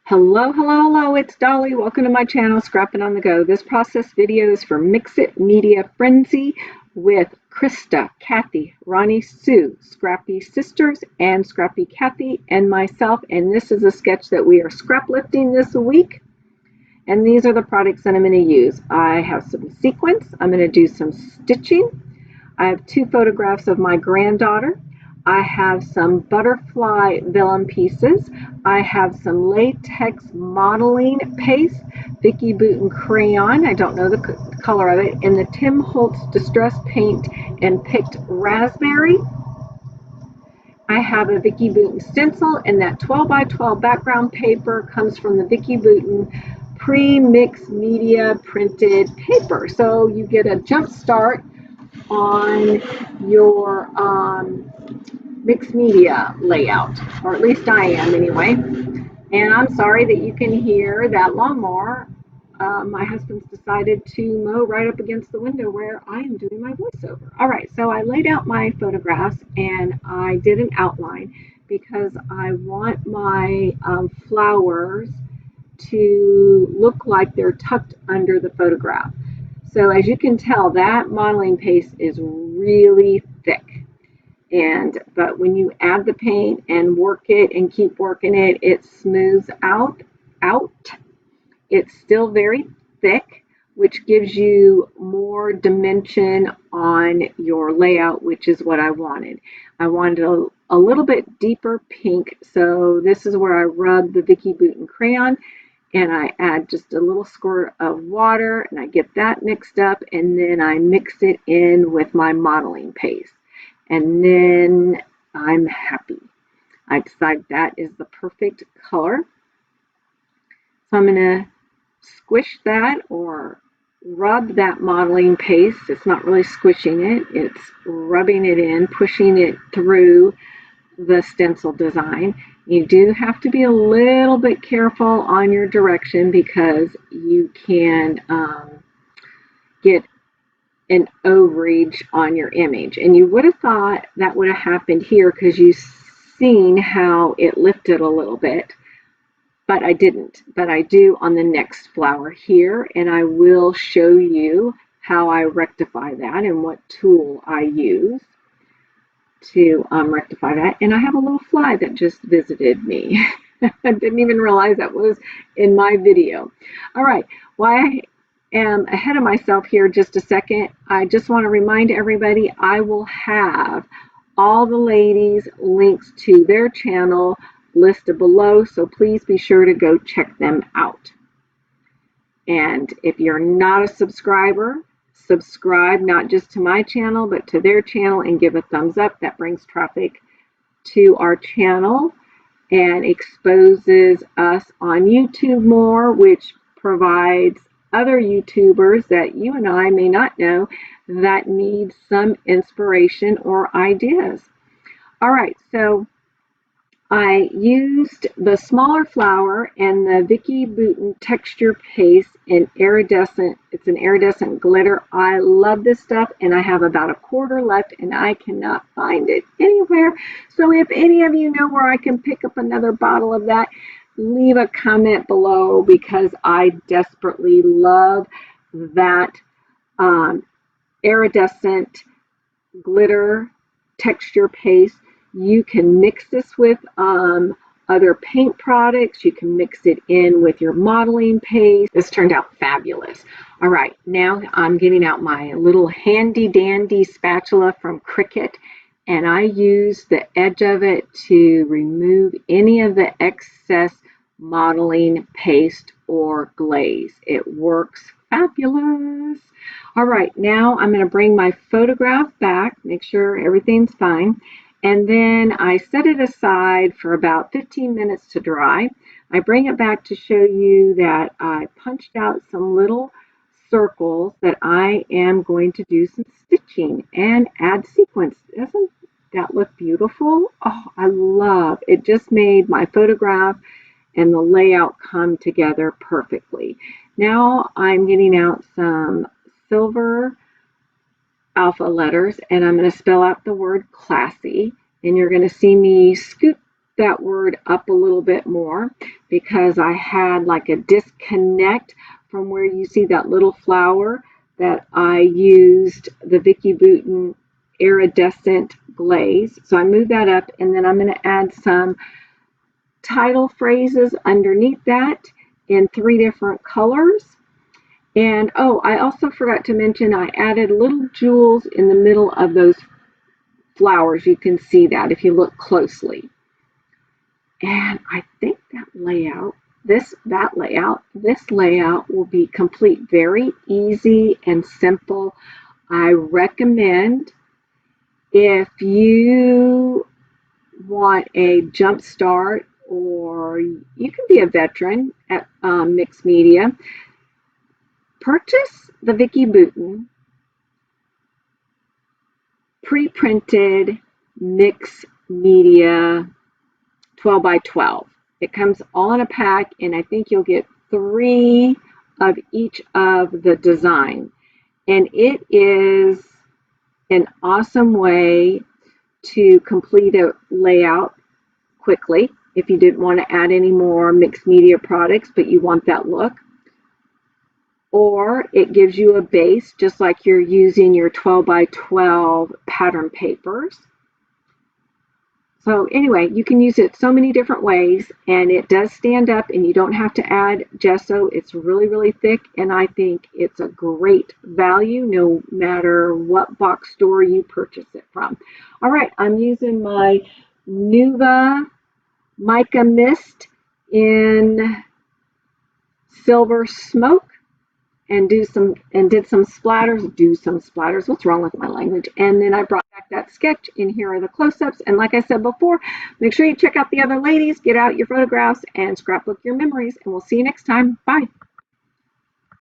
Hello, hello, hello, it's Dolly. Welcome to my channel, Scrapping on the Go. This process video is for Mix It Media Frenzy with Krista, Kathy, Ronnie, Sue, Scrappy Sisters, and Scrappy Kathy, and myself. And this is a sketch that we are scrap lifting this week. And these are the products that I'm going to use. I have some sequins. I'm going to do some stitching. I have two photographs of my granddaughter. I have some butterfly vellum pieces. I have some latex modeling paste, Vicki Boutin crayon, I don't know the color of it, and the Tim Holtz Distress Paint and Picked Raspberry. I have a Vicki Boutin stencil, and that 12 by 12 background paper comes from the Vicki Boutin pre-mixed media printed paper. So you get a jump start on your mixed media layout, or at least I am anyway. And I'm sorry that you can hear that lawnmower. My husband's decided to mow right up against the window where I am doing my voiceover. All right, so I laid out my photographs and I did an outline because I want my flowers to look like they're tucked under the photograph. So as you can tell, that modeling paste is really thick. But when you add the paint and work it and keep working it, it smooths out. It's still very thick, which gives you more dimension on your layout, which is what I wanted. I wanted a little bit deeper pink, so this is where I rub the Vicki Boutin crayon and I add just a little squirt of water and I get that mixed up, and then I mix it in with my modeling paste. And then I'm happy. I decide that is the perfect color. So I'm going to squish that or rub that modeling paste. It's not really squishing it, it's rubbing it in, pushing it through the stencil design. You do have to be a little bit careful on your direction because you can get an overage on your image. And you would have thought that would have happened here because you've seen how it lifted a little bit, but I didn't. But I do on the next flower here, and I will show you how I rectify that and what tool I use to rectify that. And I have a little fly that just visited me. I didn't even realize that was in my video. All right, why am ahead of myself here just a second. I just want to remind everybody I will have all the ladies' links to their channel listed below, so please be sure to go check them out. And if you're not a subscriber, subscribe not just to my channel but to their channel and give a thumbs up. That brings traffic to our channel and exposes us on YouTube more, which provides other YouTubers that you and I may not know that need some inspiration or ideas. All right, so I used the smaller flower and the Vicki Boutin texture paste in iridescent. It's an iridescent glitter. I love this stuff, and I have about a quarter left, and I cannot find it anywhere. So if any of you know where I can pick up another bottle of that, leave a comment below because I desperately love that iridescent glitter texture paste. You can mix this with other paint products. You can mix it in with your modeling paste. This turned out fabulous. All right, now I'm getting out my little handy dandy spatula from Cricut, and I use the edge of it to remove any of the excess modeling paste or glaze. It works fabulous. All right, now I'm going to bring my photograph back, make sure everything's fine, and then I set it aside for about 15 minutes to dry. I bring it back to show you that I punched out some little circles that I am going to do some stitching and add sequins. Doesn't that look beautiful? Oh, I love it. Just made my photograph and the layout come together perfectly. Now I'm getting out some silver alpha letters and I'm going to spell out the word classy, and you're going to see me scoot that word up a little bit more because I had like a disconnect from where you see that little flower that I used the Vicki Boutin iridescent glaze. So I moved that up, and then I'm going to add some title phrases underneath that in 3 different colors. And oh, I also forgot to mention I added little jewels in the middle of those flowers. You can see that if you look closely. And I think that layout, this layout will be complete. Very easy and simple. I recommend, if you want a jump start, or you can be a veteran at mixed media, purchase the Vicki Boutin pre-printed mixed media 12 by 12. It comes all in a pack, and I think you'll get 3 of each of the design. And it is an awesome way to complete a layout quickly if you didn't want to add any more mixed media products, but you want that look. Or it gives you a base just like you're using your 12 by 12 pattern papers. So anyway, you can use it so many different ways, and it does stand up, and you don't have to add gesso. It's really, really thick, and I think it's a great value no matter what box store you purchase it from. All right, I'm using my Nuva Mica Mist in Silver Smoke, and did some splatters. What's wrong with my language? And then I brought back that sketch, and here are the close-ups. And like I said before, make sure you check out the other ladies, get out your photographs, and scrapbook your memories. And we'll see you next time. Bye.